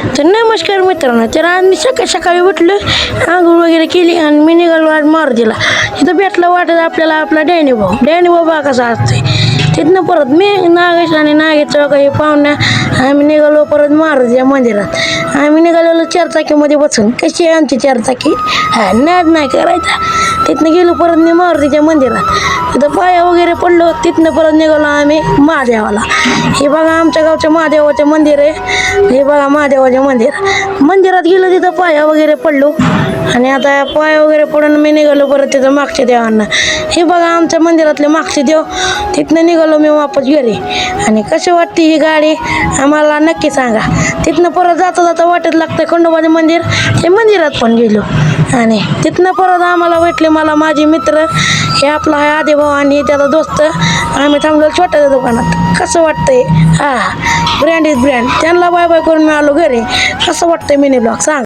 तर नमस्कार मित्रांनो, तर आज मी सकाळी उठलो, आंघोळ वगैरे केली आणि मी निघालो आज मारुतीला. इथं भेटला वाटत आपल्याला आपला डॅनी भाऊ बा कसा असतोय. तिथनं परत मी नागेश आणि नागेशचं काही पाहुण्या आम्ही निघालो परत मारुतीच्या मंदिरात. आम्ही निघालेलो चारचाकीमध्ये बसून. कशी आहे आमची चारचाकी? हा, नाद नाही करायचा. तिथनं गेलो परत मी मारुतीच्या मंदिरात. तिथं पाया वगैरे पडलो. तिथनं परत निघालो आम्ही महादेवाला. हे बघा आमच्या गावचं महादेवाचं मंदिर आहे. हे बघा महादेवाचे मंदिरात गेलो, तिथं पाया वगैरे पडलो आणि आता पाया वगैरे पडून मी निघालो परत तिथं मागच्या देवांना. हे बघा आमच्या मंदिरातले मागचे देव. तिथनं निघालो मी वापस घरी. आणि कशी वाटते ही गाडी आम्हाला नक्की सांगा. तिथनं परत जाता वाटत लागतं खंडोबाचं मंदिर. ते मंदिरात पण गेलो आणि तिथनं परत आम्हाला भेटले मला माझे मित्र. हे आपला आहे आदिभाऊ आणि त्याचा दोस्त. आम्ही थांबलो छोट्या दुकानात. कसं वाटतंय? हा, ब्रँड इज ब्रँड. त्यांना बाय बाय करून मी आलो घरी. कसं वाटतंय मिनी ब्लॉग सांग.